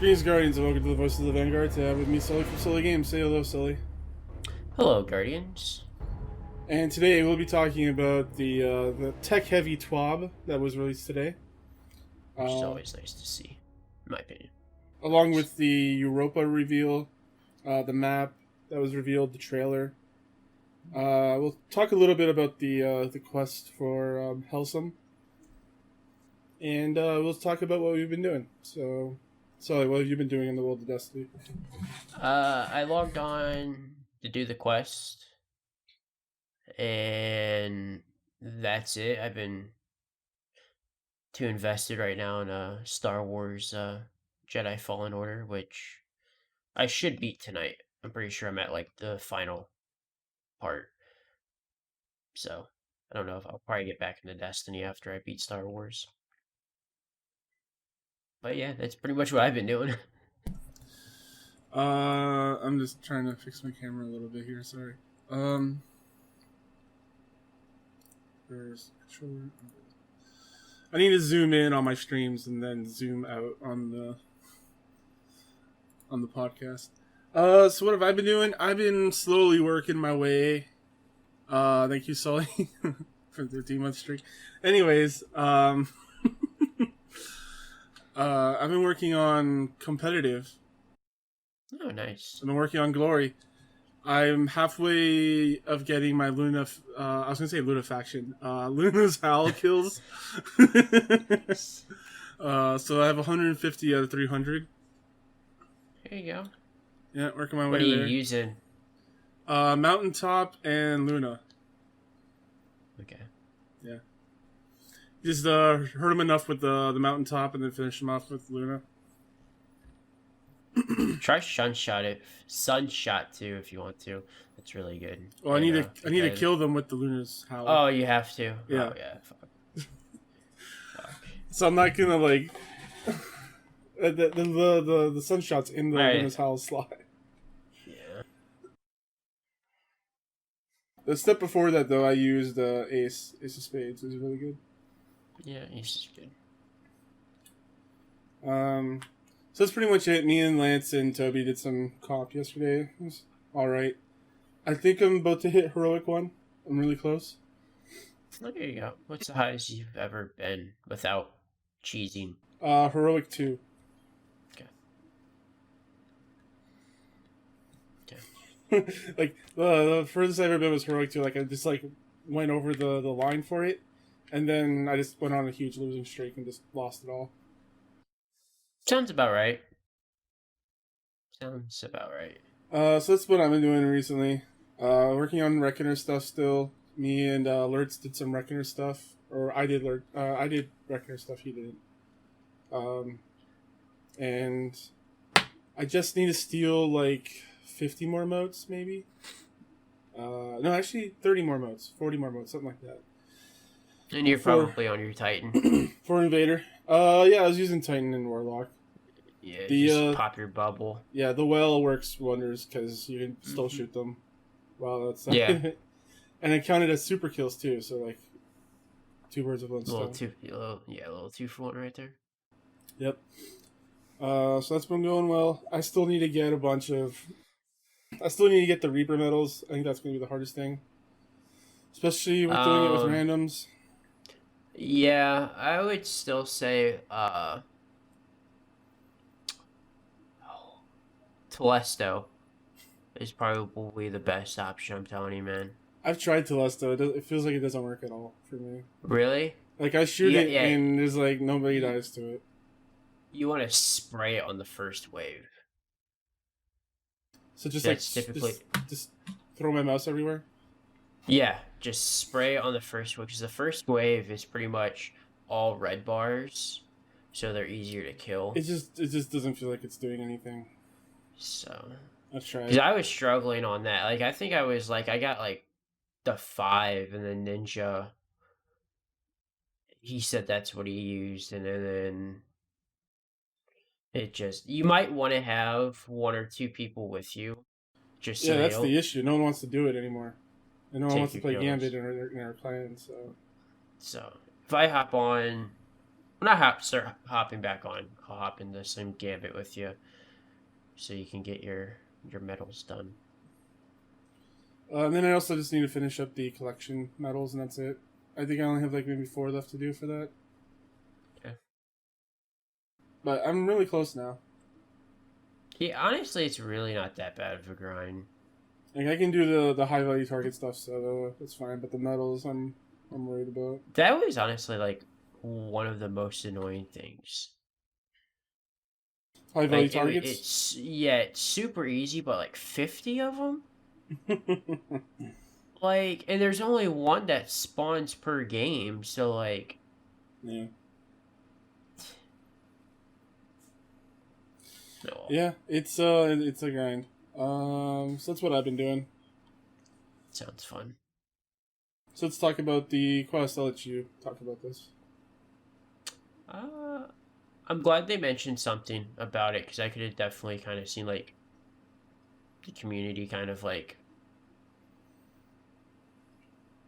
Greetings, Guardians, and welcome to the Voices of the Vanguard. With me, Sully from Sully Games. Say hello, Sully. Hello, Guardians. And today we'll be talking about the tech-heavy TWAB that was released today. Which is always nice to see, in my opinion. Along with the Europa reveal, the map that was revealed, the trailer. We'll talk a little bit about the quest for Helsum. And we'll talk about what we've been doing. So, Sully, what have you been doing in the world of Destiny? I logged on to do the quest, and that's it. I've been too invested right now in Star Wars Jedi Fallen Order, which I should beat tonight. I'm pretty sure I'm at like the final part. So I don't know if I'll probably get back into Destiny after I beat Star Wars. But yeah, that's pretty much what I've been doing. I'm just trying to fix my camera a little bit here. Sorry. Where's the controller? I need to zoom in on my streams and then zoom out on the podcast. So what have I been doing? I've been slowly working my way. Thank you, Sully, for the 13-month streak. Anyways, I've been working on competitive. Oh, nice. I've been working on Glory. I'm halfway of getting my Luna. I was gonna say Luna faction. Luna's Howl kills. So I have 150 out of 300. There you go. Yeah, working my way What are you there. using? Mountaintop and Luna. Okay. Yeah. Just hurt him enough with the Mountaintop and then finish him off with Luna. Try Sunshot too if you want to. That's really good. Well, I need to kill them with the Luna's Howl. Oh, you have to. Yeah. Oh, yeah. Fuck. So I'm not gonna like the Sunshot's in the Luna's Howl slot. Yeah. The step before that, though, I used Ace of Spades. It was really good. Yeah, Ace is good. So that's pretty much it. Me and Lance and Toby did some comp yesterday. It was alright. I think I'm about to hit Heroic 1. I'm really close. Oh, there you go. What's the highest you've ever been without cheesing? Heroic 2. Okay. Like, the furthest I've ever been was Heroic 2. Like, I just, like, went over the line for it. And then I just went on a huge losing streak and just lost it all. Sounds about right. So that's what I've been doing recently. Working on Reckoner stuff still. Me and Lurtz did some Reckoner stuff. Or I did Reckoner stuff, he didn't. And I just need to steal like 50 more motes, maybe? No, actually 30 more motes, 40 more motes, something like that. And you're probably on your Titan. For Invader. Yeah, I was using Titan and Warlock. Yeah, just pop your bubble. Yeah, the well works wonders because you can still shoot them. Wow, that's yeah. And it counted as super kills too, so like 2 birds with 1 stone. A little 2 for 1 right there. Yep. So that's been going well. I still need to get the Reaper medals. I think that's going to be the hardest thing, especially with doing it with randoms. Yeah, I would still say Telesto is probably the best option, I'm telling you, man. I've tried Telesto. It feels like it doesn't work at all for me. Really? Like, I shoot it and there's like nobody dies to it. You want to spray it on the first wave. So just throw my mouse everywhere? Yeah, just spray it on the first wave, because the first wave is pretty much all red bars, so they're easier to kill. It just doesn't feel like it's doing anything. So I've tried. Because I was struggling on that. Like, I think I got like the 5, and then Ninja, he said that's what he used, and then it just, you might want to have 1 or 2 people with you. Just so that's the issue. No one wants to do it anymore. And no one wants to play kills. Gambit in our clan, so if I hop on when I start hopping back on, I'll hop in the same gambit with you, so you can get your medals done. And then I also just need to finish up the collection medals, and that's it. I think I only have like maybe 4 left to do for that. Okay. But I'm really close now. Yeah, honestly, it's really not that bad of a grind. Like I can do the high value target stuff, so that's fine. But the medals, I'm worried about. That was honestly like one of the most annoying things. High value Like targets. it's super easy, but like 50 of them. Like, and there's only one that spawns per game, so like, yeah. no. Yeah, it's a grind. So that's what I've been doing. Sounds fun. So let's talk about the quest. I'll let you talk about this. Uh, I'm glad they mentioned something about it because I could have definitely kind of seen like the community kind of like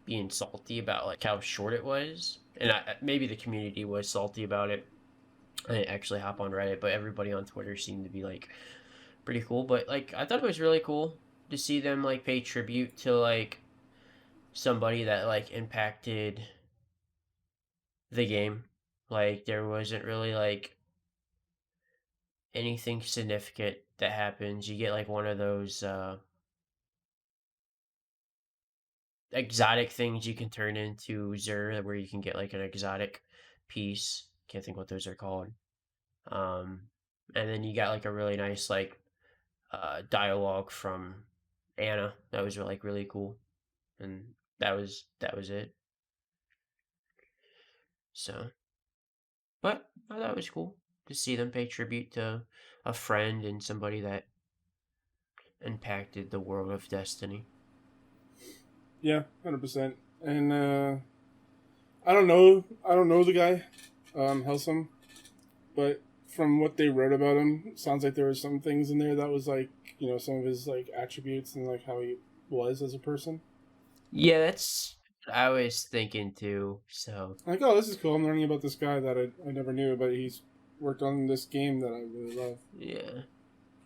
being salty about like how short it was, and maybe the community was salty about it. I didn't actually hop on Reddit, but everybody on Twitter seemed to be like pretty cool. But like, I thought it was really cool to see them like pay tribute to like somebody that like impacted the game. Like, there wasn't really like anything significant that happens. You get like one of those exotic things you can turn into Zur, where you can get like an exotic piece. Can't think what those are called. Um, and then you got like a really nice like dialogue from Anna that was like really cool, and that was it. So, but I thought it was cool to see them pay tribute to a friend and somebody that impacted the world of Destiny. Yeah, 100%. And I don't know the guy, Helsum, but from what they wrote about him, sounds like there were some things in there that was like, some of his like attributes and like how he was as a person. Yeah, that's what I was thinking too. So Like, oh, this is cool. I'm learning about this guy that I never knew, but he's worked on this game that I really love. yeah,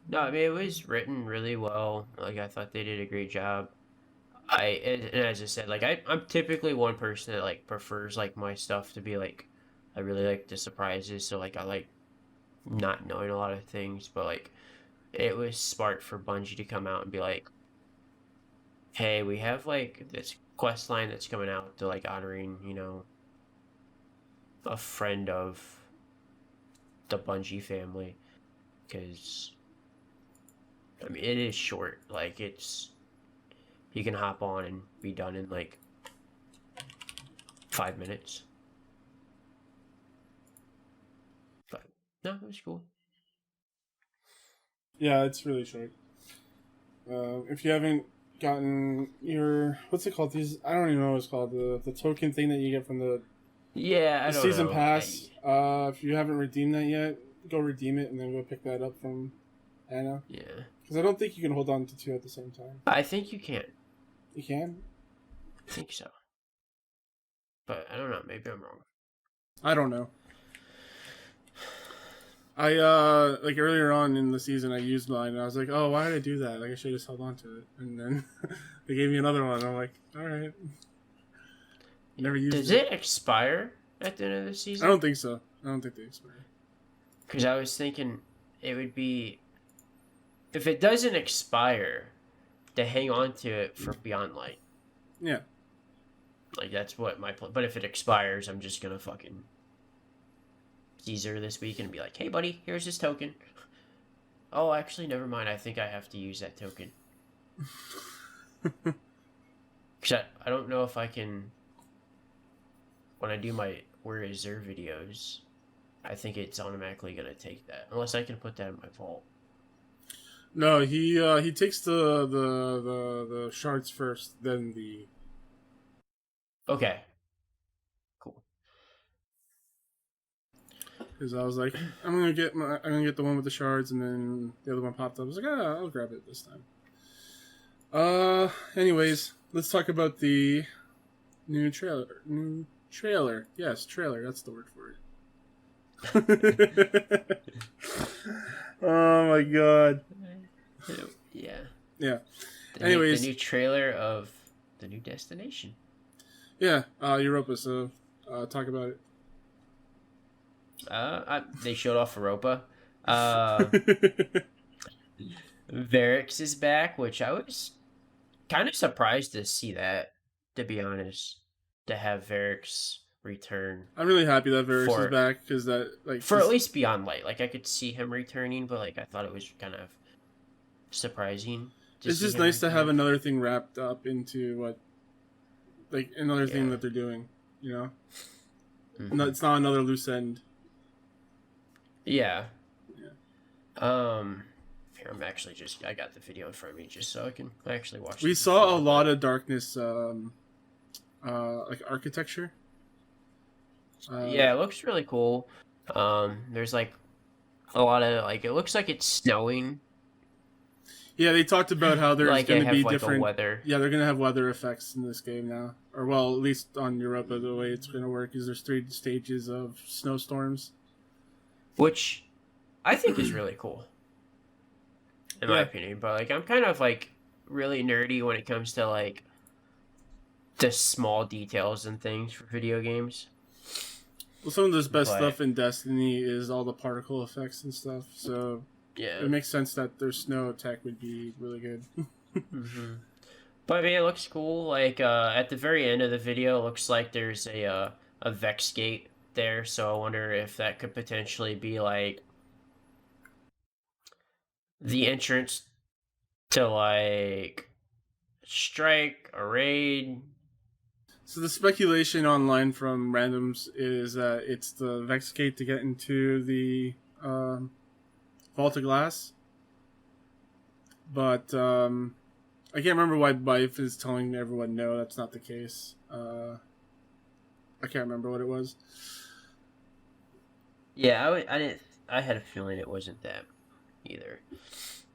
no, I mean it was written really well. Like I thought they did a great job. And as I said, like I'm typically one person that like prefers like my stuff to be like I really like the surprises. So like I like not knowing a lot of things, but like it was smart for Bungie to come out and be like, hey, we have like this quest line that's coming out to like honoring, a friend of the Bungie family. Because, I mean, it is short. Like, you can hop on and be done in like 5 minutes. But, no, it was cool. Yeah, it's really short. If you haven't gotten your what's it called? These I don't even know what it's called. The token thing that you get from Yeah, I the don't season know. pass. If you haven't redeemed that yet, go redeem it and then go pick that up from Anna. Yeah. Because I don't think you can hold on to 2 at the same time. I think you can. You can? I think so. But I don't know. Maybe I'm wrong. I don't know. I like earlier on in the season I used mine and I was like, oh, why did I do that? Like I should have just held on to it. And then they gave me another one. I'm like, all right. Never used Does it. it expire at the end of the season? I don't think so. I don't think they expire. Because I was thinking it would be, if it doesn't expire, to hang on to it for Beyond Light. Yeah. Like, that's what my plan. But if it expires, I'm just gonna fucking Caesar this week and be like, hey, buddy, here's this token. Oh, actually, never mind. I think I have to use that token. Because I don't know if I can. When I do my Where Is There videos, I think it's automatically going to take that. Unless I can put that in my vault. No, he takes the shards first, then the. Okay. Cool. Because I was like, I'm gonna get the one with the shards, and then the other one popped up. I was like, I'll grab it this time. Anyways, let's talk about the new trailer. Yes, trailer. That's the word for it. Oh my god. Yeah. Yeah. The Anyways, new trailer of the new destination. yeah, Europa. So, talk about They showed off Europa. it. Varix is back, which I was kind of surprised to see that, to be honest, to have Varix return I'm really happy that Varys is for back because that like for at just least Beyond Light. Like I could see him returning, but like I thought it was kind of surprising to it's see just him nice to have return. another thing wrapped up into what like another thing Yeah. that they're doing. You know, no, Hmm. it's not another loose end. Yeah. Yeah. Here I'm actually just I got the video in front of me just so I can actually watch We the saw a video. lot But of darkness, like architecture. yeah, it looks really cool. There's like a lot of like it looks like it's snowing. Yeah, they talked about how there's Like going I to be have like a different. weather, Yeah, they're going to have weather effects in this game now, or well, at least on Europa, the way it's going to work is there's 3 stages of snowstorms. which I think is really cool in my Yeah, opinion. But like I'm kind of like really nerdy when it comes to like the small details and things for video games. well, some of the best But stuff in Destiny is all the particle effects and stuff. So yeah. it makes sense that their snow tech would be really good. Hmm. But I mean, it looks cool. Like at the very end of the video, it looks like there's a Vex gate there. So I wonder if that could potentially be like the entrance to like strike a raid. So the speculation online from randoms is that it's the Vex Gate to get into the Vault of Glass, but I can't remember why Bife is telling everyone no, that's not the case. I can't remember what it was. Yeah, I didn't. I had a feeling it wasn't that either.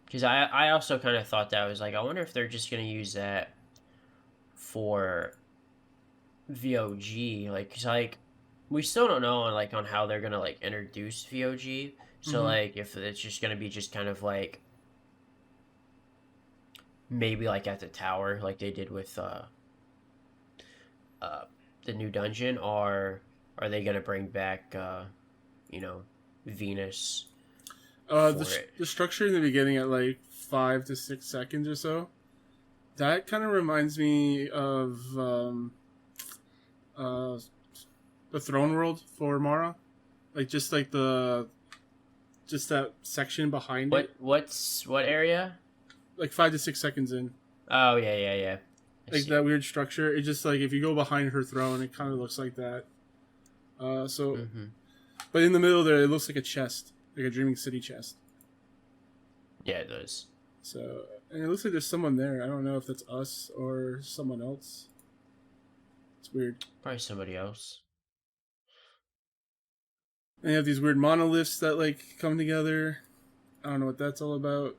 Because I also kind of thought that I was like, I wonder if they're just gonna use that for VOG, like, 'cause, like, we still don't know on how they're gonna like introduce VOG. So Mm-hmm. like if it's just gonna be just kind of like maybe like at the tower like they did with uh the new dungeon, or are they gonna bring back you know Venus for it? The structure in the beginning at like 5 to 6 seconds or so, that kind of reminds me of uh, the Throne World for Mara, like just like the just that section behind it, What area? like 5 to 6 seconds in, Oh yeah. I like see. that weird structure. It just like if you go behind her throne, it kind of looks like that. So, Mm-hmm. but in the middle there, it looks like a chest, like a Dreaming City chest. Yeah, it does. So, and it looks like there's someone there. I don't know if that's us or someone else. It's weird. Probably somebody else. And you have these weird monoliths that like come together. I don't know what that's all about.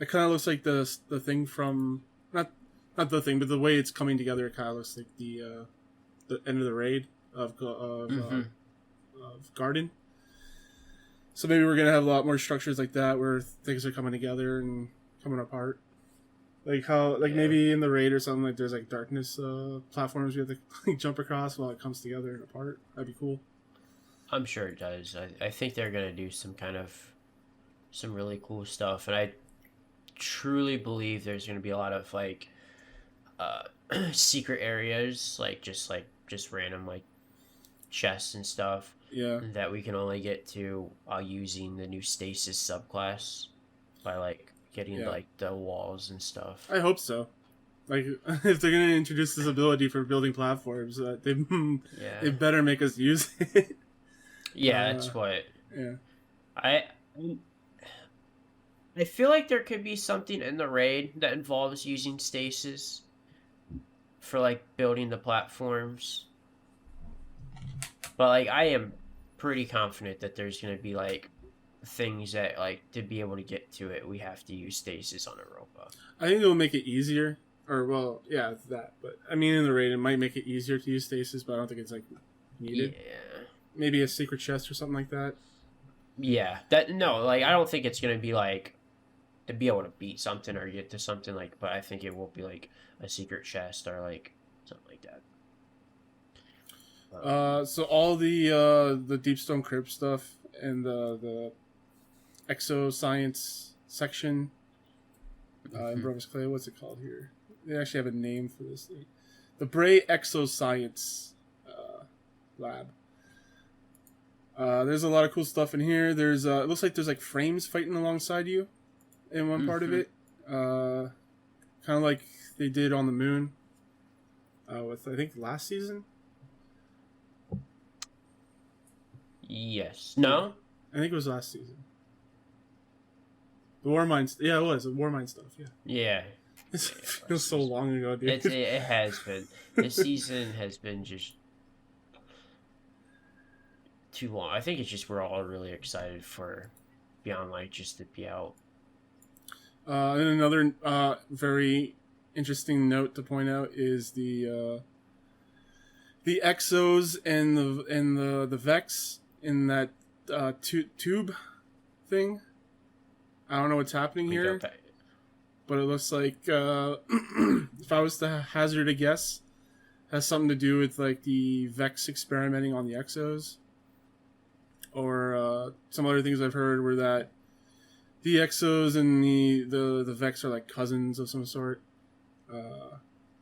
It kind of looks like the thing from not the thing, but the way it's coming together. It kind of looks like the end of the raid Mm-hmm. of Garden. So maybe we're gonna have a lot more structures like that where things are coming together and coming apart. Like how, like Yeah. maybe in the raid or something, like there's like darkness platforms we have to like, jump across while it comes together and apart. That'd be cool. I'm sure it does. I think they're gonna do some really cool stuff, and I truly believe there's gonna be a lot of like uh secret areas, like just random like chests and stuff Yeah, that we can only get to using the new stasis subclass by like getting yeah. like the walls and stuff. I hope so. Like if they're gonna introduce this ability for building platforms, they Yeah, they better make us use it. yeah, Uh, that's what yeah. I. I feel like there could be something in the raid that involves using stasis for like building the platforms. But like I am pretty confident that there's gonna be like things that like to be able to get to it we have to use stasis on Europa. I think it'll make it easier. Or well, yeah, it's that. But I mean, in the raid, it might make it easier to use stasis, but I don't think it's like needed. Yeah. maybe a secret chest or something like that. Yeah, that no, like I don't think it's gonna be like to be able to beat something or get to something like, but I think it will be like a secret chest or like something like that. So all the Deepstone Crypt stuff and the exoscience section in Mhm. Brovis Clay, what's it called here? They actually have a name for this thing. The Bray Exoscience Lab. There's a lot of cool stuff in here. There's it looks like there's like frames fighting alongside you in one part of Mhm. it. Kind of like they did on the moon with I think last season. Yes. Yeah, No. I think it was last season. The Warmind, yeah, it was the Warmind stuff. Yeah, Yeah. it Yeah. feels Last so season. long ago, dude. It has been. This season has been just too long. I think it's just we're all really excited for Beyond Light just to be out. And another very interesting note to point out is the Exos and the Vex in that tube thing. I don't know what's happening We go here, back. but it looks like if I was to hazard a guess, has something to do with like the Vex experimenting on the Exos, or some other things I've heard were that the Exos and the Vex are like cousins of some sort.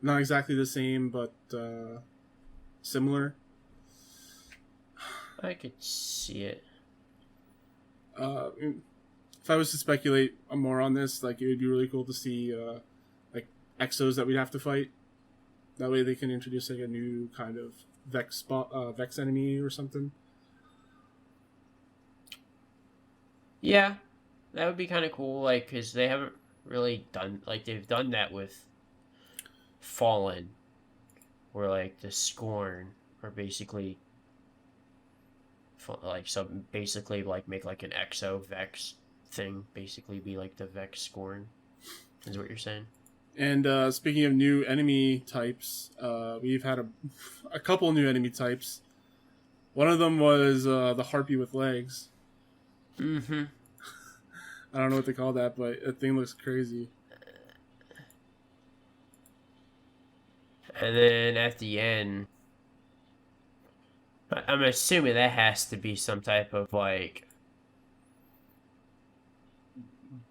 Not exactly the same, but similar. I could see it. If I was to speculate more on this, like it would be really cool to see like Exos that we'd have to fight. That way, they can introduce like a new kind of Vex enemy or something. Yeah, that would be kind of cool. Like, cause they haven't really done like they've done that with Fallen, where like the Scorn are basically like so basically like make like an Exo Vex thing. Basically, be like the Vex Scorn. Is what you're saying? And speaking of new enemy types, we've had a couple new enemy types. One of them was the harpy with legs. Mm-hmm. I don't know what they call that, but that thing looks crazy. And then at the end, I'm assuming that has to be some type of like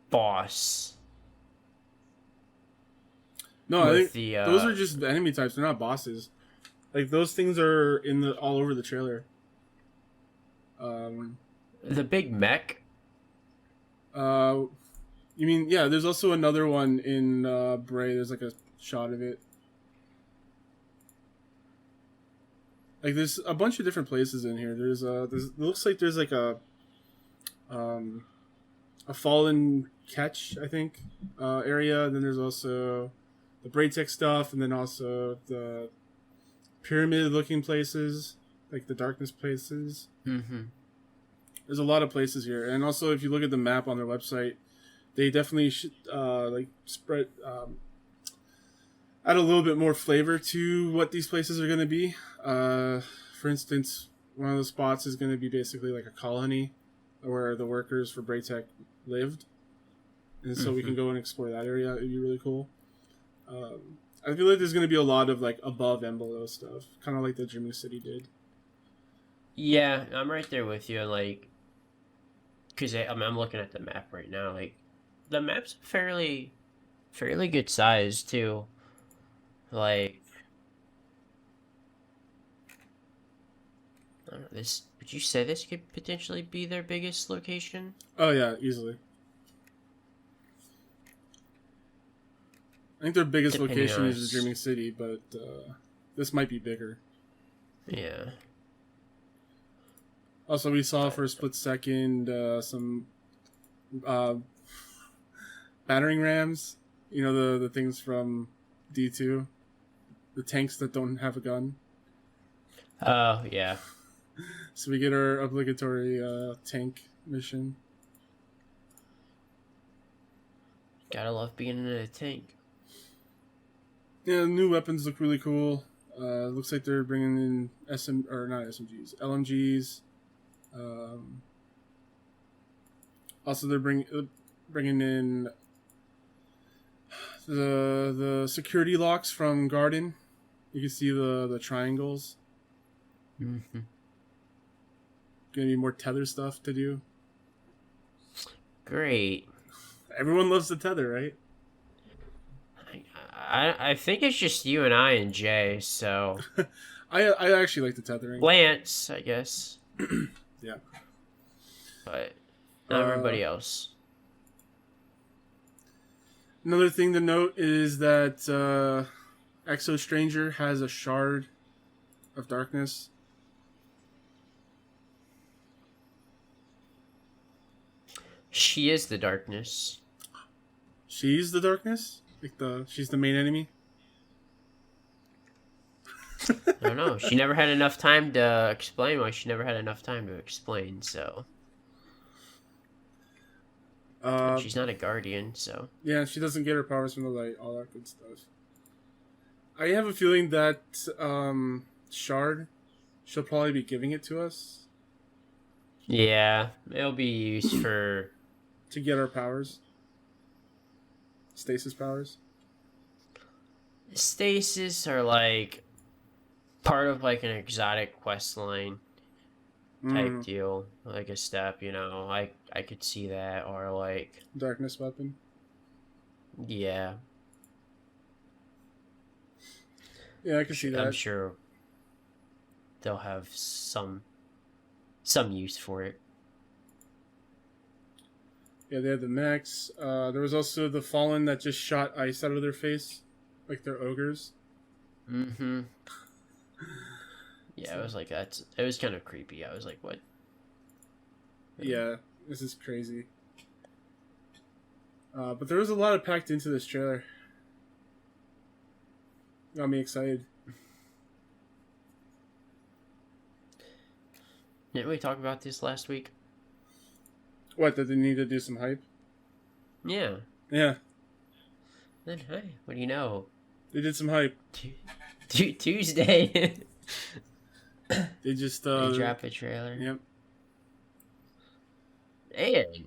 boss No, I with think the those are just the enemy types. They're not bosses. Like those things are in the all over the trailer. Um, the big mech. uh, you mean yeah? There's also another one in Bray. There's like a shot of it. Like there's a bunch of different places in here. There's it looks like there's like um a fallen catch I think area. Then there's also the Braytech stuff, and then also the pyramid looking places, like the darkness places. Mm-hmm. There's a lot of places here, and also if you look at the map on their website, they definitely should like spread add a little bit more flavor to what these places are going to be. For instance, one of the spots is going to be basically like a colony where the workers for Braytech lived, and so we can go and explore that area. It'd be really cool. I feel like there's going to be a lot of like above and below stuff, kind of like the Dreaming City did. Yeah, I'm right there with you. Like, cause I'm looking at the map right now. Like, the map's fairly good size too. Like, I don't know, this. Would you say this could potentially be their biggest location? Oh yeah, easily. I think their biggest Depending location on is the Dreaming City, but this might be bigger. Yeah. Also, we saw for a split second some uh, battering rams. You know the things from D2, the tanks that don't have a gun. Oh yeah. So we get our obligatory tank mission. Gotta love being in a tank. Yeah, new weapons look really cool. Looks like they're bringing in or not SMGs, LMGs. Also, they're bringing in the security locks from Garden. You can see the triangles. Mm-hmm. Gonna be more tether stuff to do. Great. Everyone loves the tether, right? I think it's just you and I and Jay, so I actually like the tethering. Lance, I guess. Yeah. But not everybody else. Another thing to note is that Exo Stranger has a shard of darkness. She is the darkness. She's the darkness? She's the main enemy? I don't know. She never had enough time to explain why she never had enough time to explain, so. She's not a guardian, so. Yeah, she doesn't get her powers from the light, all that good stuff. I have a feeling that shard, she'll probably be giving it to us. Yeah, it'll be used for... to get our powers. Stasis powers. Stasis are like part of like an exotic quest line type deal, like a step, you know. I could see that, or like darkness weapon. Yeah. Yeah, I can see that. I'm sure they'll have some use for it. Yeah, they had the mechs. There was also the Fallen that just shot ice out of their face, like they're ogres. Mm-hmm. Yeah, it was like that. It was kind of creepy. I was like, what? Yeah, this is crazy. But there was a lot of packed into this trailer. Got me excited. Didn't we talk about this last week? What, did they need to do some hype? Yeah. Yeah. Then, hey, what do you know? They did some hype. Tuesday. They just they dropped a trailer. Yep. And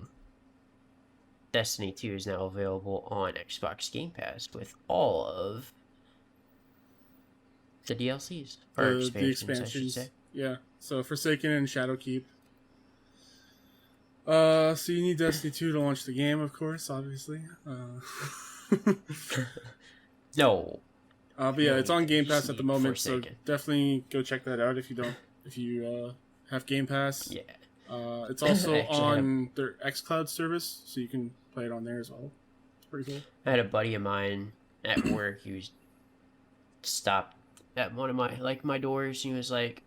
Destiny 2 is now available on Xbox Game Pass with all of the DLCs. Or expansions, I should say. Yeah. So Forsaken and Shadowkeep. So you need Destiny 2 to launch the game, of course, obviously. No. But yeah, it's on Game Pass at the moment, Forsaken. so definitely go check that out if you have Game Pass. Yeah. It's also on their xCloud service, so you can play it on there as well. It's pretty cool. I had a buddy of mine at work. He was stopped at one of my doors. And he was like,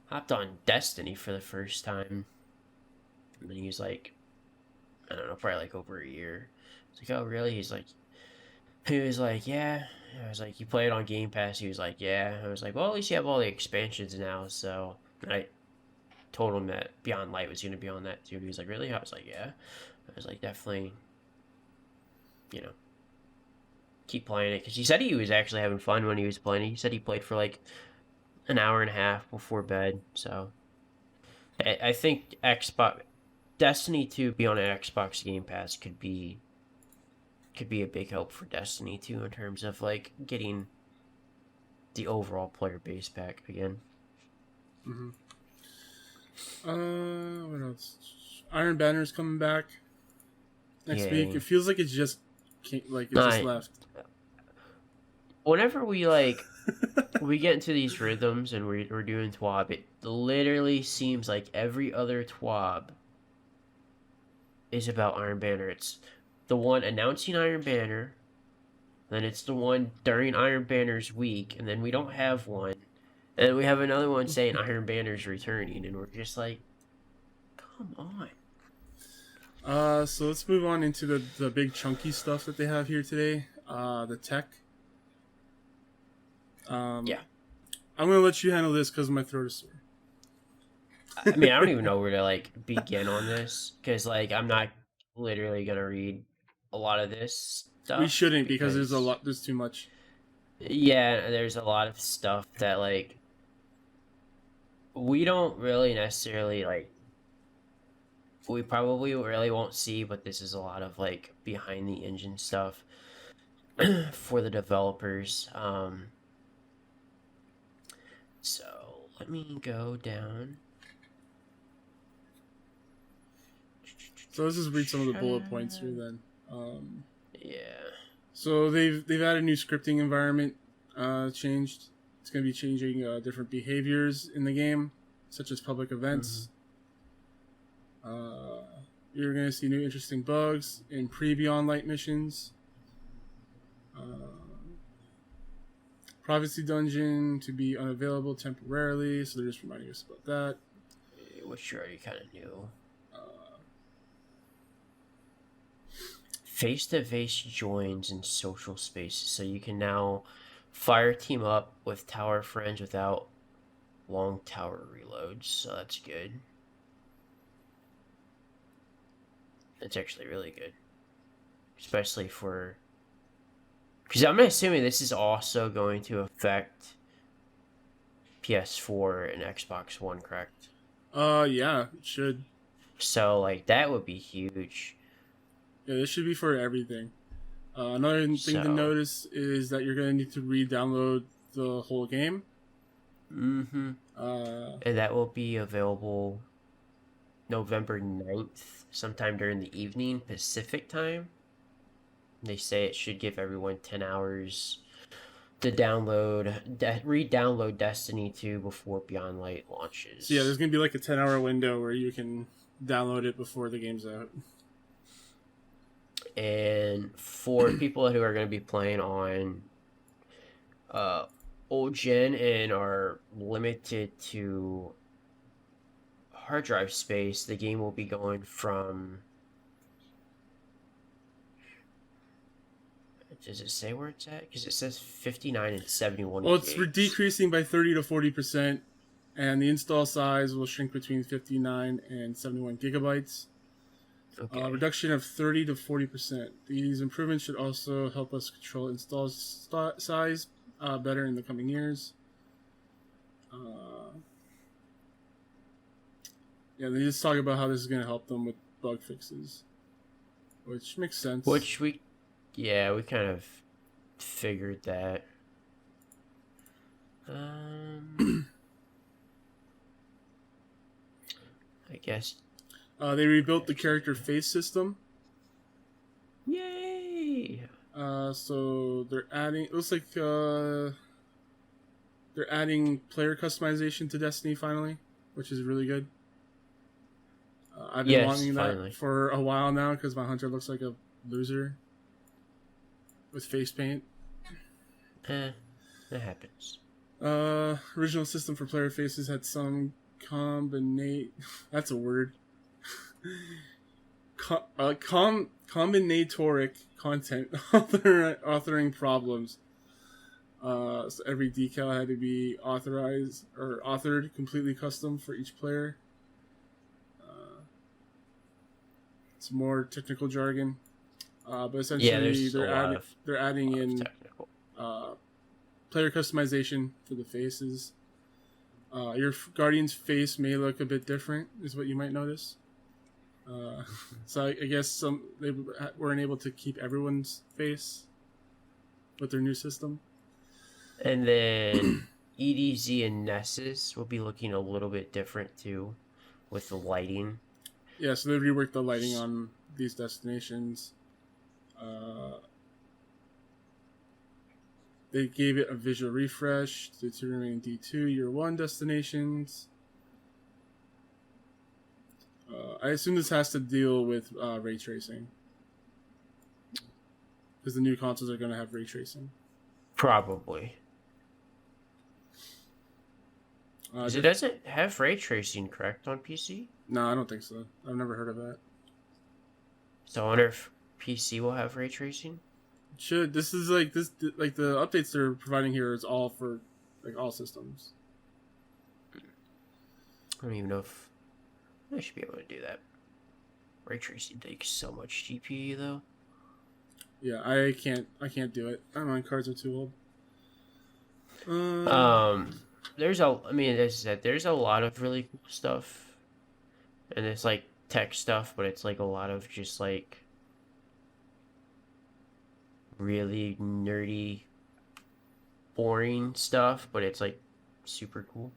hopped on Destiny for the first time. And then he was like, I don't know, probably like over a year. I was like, oh, really? He was like, yeah. I was like, you play it on Game Pass? He was like, yeah. I was like, well, at least you have all the expansions now. So and I told him that Beyond Light was going to be on that too. He was like, really? I was like, yeah. I was like, definitely, keep playing it. Because he said he was actually having fun when he was playing it. He said he played for like an hour and a half before bed. So I think Destiny 2 be on an Xbox Game Pass could be a big help for Destiny 2 in terms of like getting the overall player base back again. Mm-hmm. What else? Iron Banner's coming back next week. It feels like it just left. Whenever we we get into these rhythms and we're doing TWAB, it literally seems like every other TWAB is about Iron Banner. It's the one announcing Iron Banner, then it's the one during Iron Banner's week, and then we don't have one, and then we have another one saying Iron Banner's returning, and we're just like, come on. So let's move on into the big chunky stuff that they have here today. The tech. Yeah. I'm gonna let you handle this because my throat is sore. I mean, I don't even know where to begin on this because I'm not literally gonna read a lot of this stuff. We shouldn't because there's too much. Yeah, there's a lot of stuff that like we don't really necessarily like we probably really won't see, but this is a lot of like behind the engine stuff for the developers. So let me go down. So let's just read some of the bullet points here then. Yeah. So they've added a new scripting environment changed. It's going to be changing different behaviors in the game, such as public events. You're going to see new interesting bugs in pre-Beyond Light missions. Privacy Dungeon to be unavailable temporarily, so they're just reminding us about that. Which you already kind of knew. Face-to-face joins in social spaces, so you can now fire team up with tower friends without long tower reloads, so that's good. That's actually really good. Especially for... Because I'm assuming this is also going to affect PS4 and Xbox One, correct? Yeah, it should. So, like, that would be huge. Yeah, this should be for everything. Another thing to notice is that you're going to need to re-download the whole game. Mm-hmm. And that will be available November 9th, sometime during the evening, Pacific time. They say it should give everyone 10 hours to re-download Destiny 2 before Beyond Light launches. So yeah, there's going to be like a 10-hour window where you can download it before the game's out. And for people who are going to be playing on old gen and are limited to hard drive space, the game will be going from... Does it say where it's at? Because it says 59 and 71 Well, gigs. it's decreasing by 30 to 40%, and the install size will shrink between 59 and 71 gigabytes. Okay. Reduction of 30 to 40%. These improvements should also help us control install size better in the coming years. Yeah, they just talk about how this is going to help them with bug fixes, which makes sense. Which we kind of figured that. I guess. They rebuilt the character face system. Yay! So they're adding. It looks like they're adding player customization to Destiny finally, which is really good. I've been wanting that for a while now because my hunter looks like a loser with face paint. That happens. Original system for player faces had some that's a word. Combinatoric content authoring problems. So every decal had to be authored completely custom for each player. It's more technical jargon, but essentially they're adding in player customization for the faces. Your Guardian's face may look a bit different, is what you might notice. So I guess they weren't able to keep everyone's face with their new system. And then EDZ and Nessus will be looking a little bit different too, with the lighting. Yeah, so they reworked the lighting on these destinations. They gave it a visual refresh to remain D2 Year 1 destinations. I assume this has to deal with ray tracing. Because the new consoles are going to have ray tracing. Probably. It doesn't have ray tracing, correct, on PC? No, I don't think so. I've never heard of that. So I wonder if PC will have ray tracing? It should. This is like the updates they're providing here is all for like all systems. I don't even know if I should be able to do that. Ray tracing takes so much GPU though. Yeah, I can't do it. My cards are too old. Um, Um, there's a, I mean, as I said, there's a lot of really cool stuff, and it's like tech stuff, but it's like a lot of just like really nerdy, boring stuff, but it's like super cool.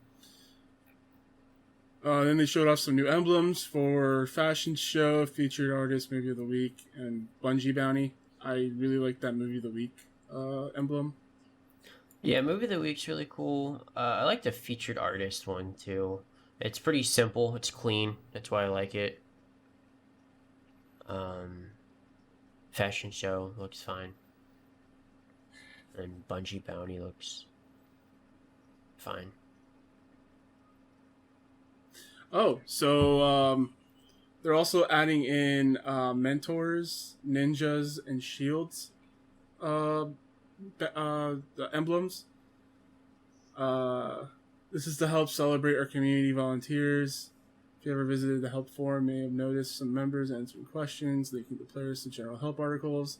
then they showed off some new emblems for fashion show, featured artist movie of the week, and Bungee Bounty. I really like that movie of the week emblem. Yeah, movie of the week's really cool. I like the featured artist one too. It's pretty simple. It's clean. That's why I like it. Um, Fashion show looks fine, and Bungee Bounty looks fine. Oh, so they're also adding in mentors, ninjas, and shields. Uh, the emblems. Uh, this is to help celebrate our community volunteers. If you ever visited the help forum, you may have noticed some members answering questions, linking the players to general help articles.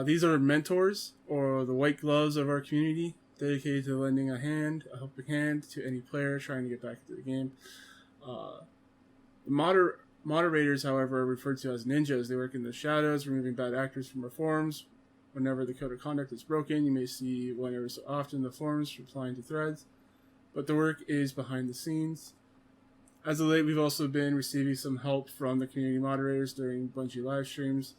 These are mentors, or the white gloves of our community, dedicated to lending a helping hand to any player trying to get back into the game. The moderators, however, are referred to as ninjas. They work in the shadows, removing bad actors from our forums. Whenever the code of conduct is broken, you may see one every so often the forums replying to threads, but the work is behind the scenes. As of late, we've also been receiving some help from the community moderators during Bungie live streams.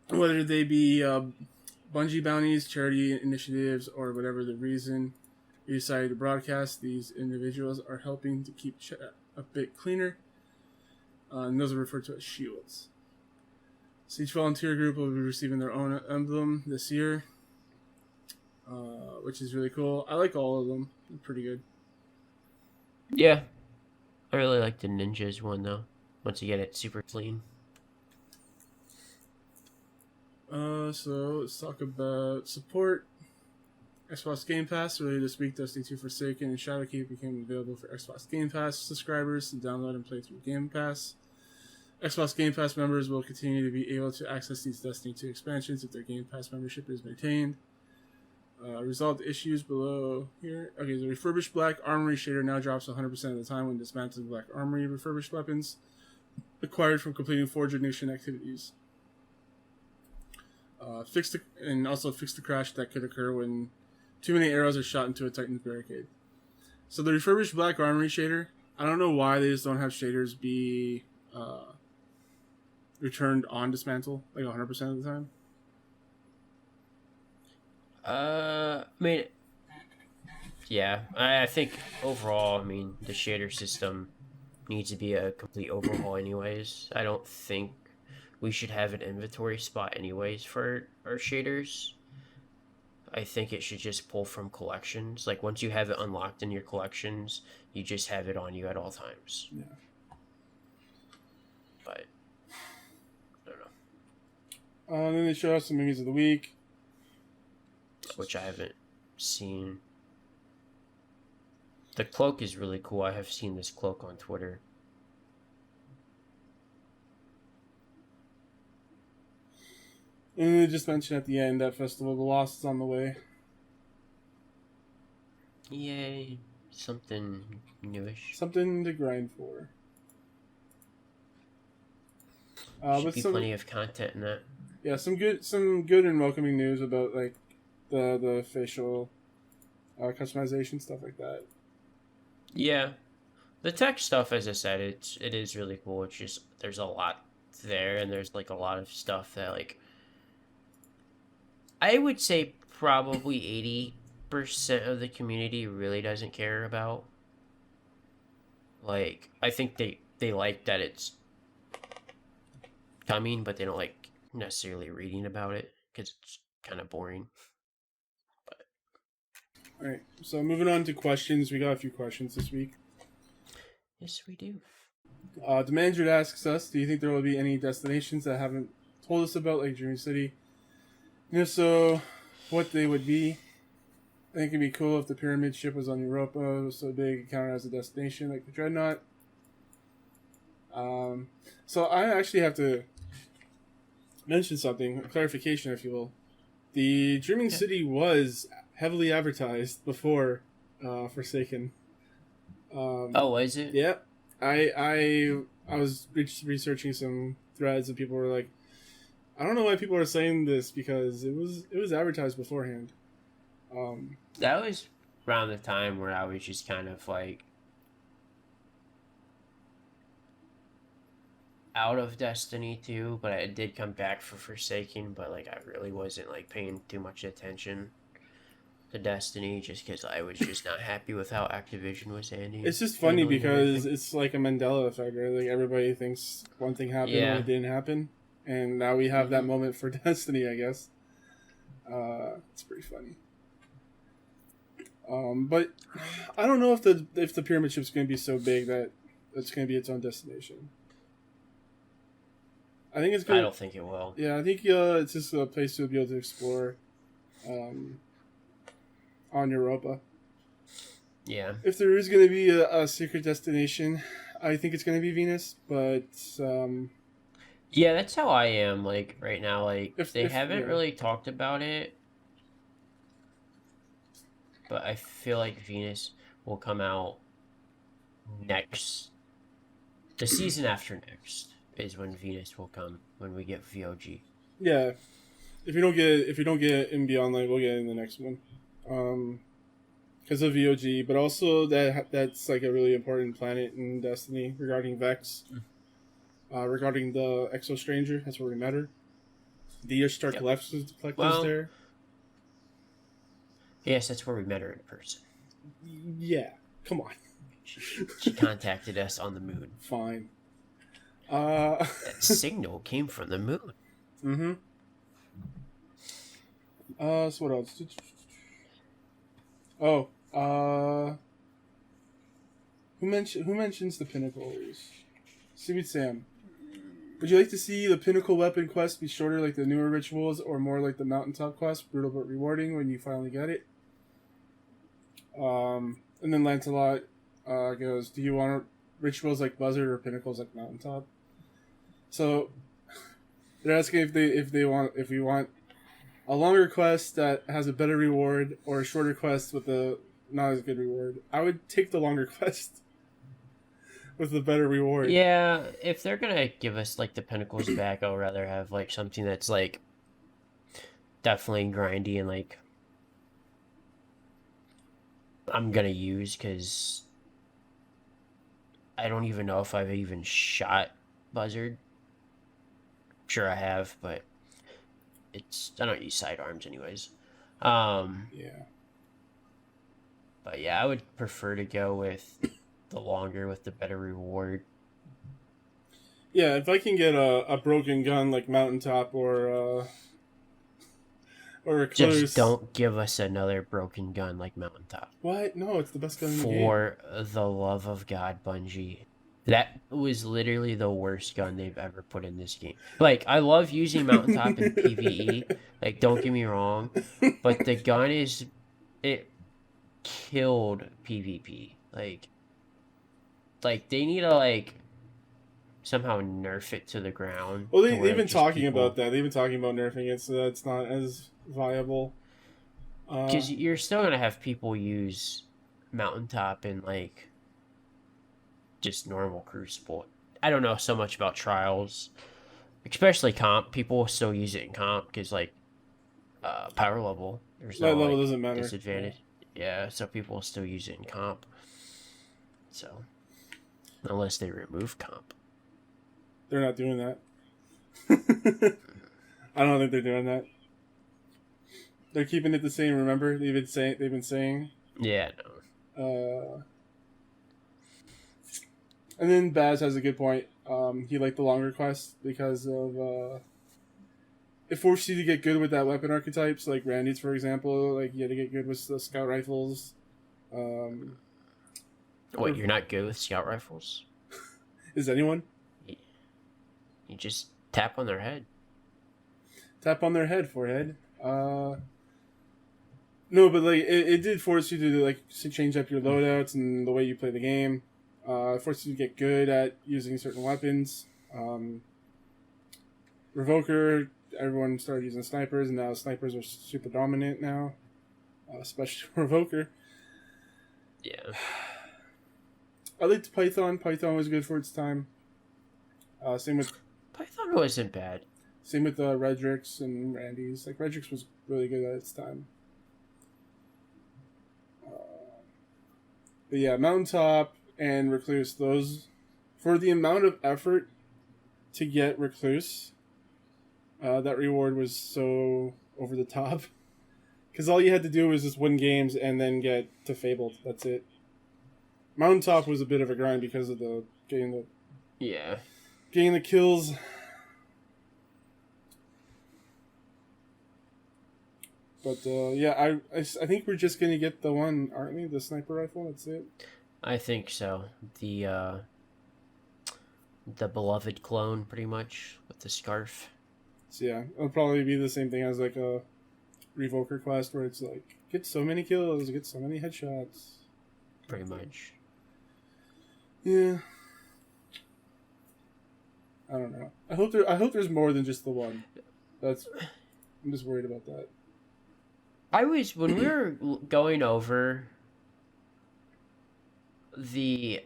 Whether they be Bungie bounties, charity initiatives, or whatever the reason we decided to broadcast, these individuals are helping to keep chat a bit cleaner. And those are referred to as shields. So each volunteer group will be receiving their own emblem this year, which is really cool. I like all of them. They're pretty good. Yeah, I really like the ninjas one though. Once you get it super clean. So let's talk about support. Xbox Game Pass earlier this week, Destiny 2 Forsaken and Shadowkeep became available for Xbox Game Pass subscribers to download and play through Game Pass. Xbox Game Pass members will continue to be able to access these Destiny 2 expansions if their Game Pass membership is maintained. Resolved issues below here. Okay, the refurbished Black Armory shader now drops 100% of the time when dismantling Black Armory refurbished weapons acquired from completing Forge Ignition activities. Fix the crash that could occur when too many arrows are shot into a Titan's barricade. So the refurbished Black Armory shader, I don't know why they just don't have shaders be returned on dismantle like 100% of the time. I mean, yeah, I think overall, I mean, the shader system needs to be a complete overhaul anyways. I don't think we should have an inventory spot anyways for our shaders. I think it should just pull from collections. Like once you have it unlocked in your collections, you just have it on you at all times. Yeah. But I don't know. Then they show us some movies of the week, Which I haven't seen. The cloak is really cool. I have seen this cloak on Twitter. and they just mentioned at the end that Festival of the Lost is on the way. Yay. Something newish. Something to grind for. Should be plenty of content in that. Yeah, some good and welcoming news about like the facial customization stuff like that. Yeah. The tech stuff, as I said, it is really cool. It's just there's a lot there, and there's like a lot of stuff that like I would say probably 80% of the community really doesn't care about. Like I think they like that it's coming, but they don't like necessarily reading about it because it's kind of boring. But All right, so moving on to questions. We got a few questions this week. yes, we do. Demandred asks us, do you think there will be any destinations that haven't told us about, like Dream City? And if so, what they would be? I think it'd be cool if the pyramid ship was on Europa. It was so big it counted as a destination, like the Dreadnought. So I actually have to mention something, a clarification, if you will. The Dreaming Yeah. City was heavily advertised before Forsaken. Oh, was it? Yeah, I was researching some threads, and people were like, I don't know why people are saying this because it was advertised beforehand. That was around the time where I was just kind of like out of Destiny 2, but I did come back for Forsaken, but like I really wasn't like paying too much attention to Destiny just because I was just not happy with how Activision was It's just funny handling because everything. it's like a Mandela effect, right? Like everybody thinks one thing happened when Yeah. it didn't happen, and now we have that Hmm. moment for Destiny, I guess. It's pretty funny. But I don't know if the pyramid ship's going to be so big that it's going to be its own destination. I think it's I good. don't think it will. Yeah, I think it's just a place to be able to explore um, on Europa. Yeah. If there is going to be a secret destination, I think it's going to be Venus. But Yeah, that's how I am like right now. Like they if haven't yeah, really talked about it, but I feel like Venus will come out next. The season after next is when Venus will come when we get VOG. yeah, if you don't get it in Beyond Light, we'll get it in the next one. Because of VOG, but also that's like a really important planet in Destiny regarding Vex, regarding the Exo Stranger. That's where we met her. The Ishtar Yep. Collective's Well, there. yes, that's where we met her in person. Yeah, come on. She contacted us on the moon. Fine. That signal came from the moon. mm-hmm. So what else? Oh, who mentions the pinnacles? Seaweed Sam. Would you like to see the pinnacle weapon quest be shorter like the newer rituals, or more like the mountaintop quest, brutal but rewarding when you finally get it? And then Lancelot goes, "Do you want rituals like Buzzard or pinnacles like Mountaintop?" So they're asking if we want a longer quest that has a better reward or a shorter quest with a not as good reward. I would take the longer quest with the better reward. Yeah, if they're gonna give us like the pinnacles back, I'd rather have like something that's like definitely grindy and like I'm gonna use because I don't even know if I've even shot Buzzard. Sure I have, but I don't use sidearms anyways. Yeah. But yeah, I would prefer to go with the longer with the better reward. Yeah, if I can get a broken gun like Mountaintop or a Just close. don't give us another broken gun like Mountaintop. What? No, it's the best gun in the game. For the love of God, Bungie. That was literally the worst gun they've ever put in this game. Like, I love using Mountaintop in PvE. Like, don't get me wrong. But the gun it killed PvP. Like they need to, like, somehow nerf it to the ground. Well, to where they've been just talking people... about that. They've been talking about nerfing it so that it's not as viable. Because you're still going to have people use Mountaintop in, like, just normal Crucible. I don't know so much about Trials. Especially comp. People will still use it in comp because, like, power level. There's That no, level like, doesn't matter. disadvantage. Yeah, so people will still use it in comp. So, unless they remove comp. They're not doing that. I don't think they're doing that. They're keeping it the same. Remember, they've been saying. Yeah, no. And then Baz has a good point. He liked the longer quest because of it forced you to get good with that weapon archetypes, like Randy's, for example. Like you had to get good with the scout rifles. What, you're not good with scout rifles? Is anyone? You just tap on their head. Tap on their head, forehead. No, but like it did force you to like change up your loadouts and the way you play the game. It forced you to get good at using certain weapons. Revoker everyone started using snipers, and now snipers are super dominant now, especially Revoker. Yeah. I liked Python. Python was good for its time. Same with Python wasn't bad. Redrix and Randy's. Like Redrix was really good at its time. But yeah, Mountaintop and Recluse, those, for the amount of effort to get Recluse, that reward was so over the top. Because all you had to do was just win games and then get to Fabled. That's it. Mountaintop was a bit of a grind because of getting the kills. But yeah, I think we're just gonna get the one, aren't we? The sniper rifle. That's it. I think so. The beloved clone, pretty much, with the scarf. So yeah, it'll probably be the same thing as like a Revoker quest where it's like get so many kills, get so many headshots. Pretty much. Yeah. I don't know. I hope there's more than just the one. I'm just worried about that. When we were going over the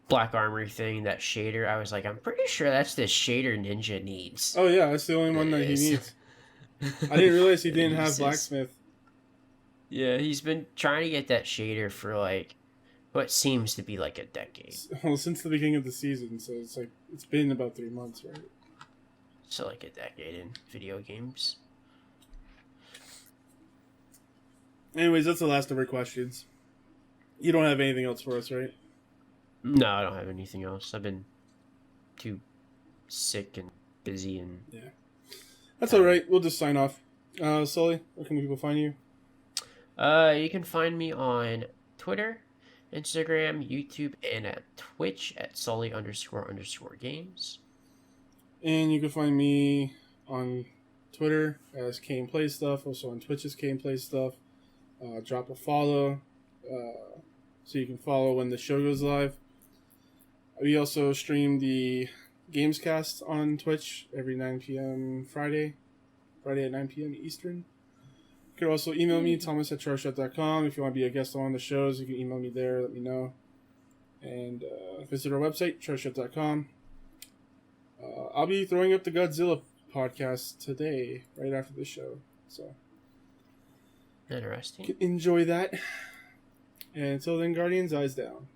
Black Armory thing, that shader, I was like, I'm pretty sure that's the shader Ninja needs. Oh yeah, that's the only one that he needs. I didn't realize he didn't have Blacksmith. Yeah, he's been trying to get that shader for like what seems to be like a decade. Well, since the beginning of the season, so it's been about 3 months, right? So like a decade in video games. Anyways, that's the last of our questions. You don't have anything else for us, right? No, I don't have anything else. I've been too sick and busy and... Yeah. That's alright. We'll just sign off. Sully, where can people find you? You can find me on Twitter, Instagram, YouTube, and at Twitch at Sully__games. And you can find me on Twitter as Kane Plays Stuff, also on Twitch as Kane Plays Stuff. Drop a follow so you can follow when the show goes live. We also stream the Gamescast on Twitch every 9 p.m. Friday at 9 p.m. Eastern. You can also email me, thomas@charshot.com. If you want to be a guest on one of the shows, you can email me there, let me know. And visit our website, charshot.com. I'll be throwing up the Godzilla podcast today, right after the show. So, interesting. You can enjoy that. And until then, Guardians, eyes down.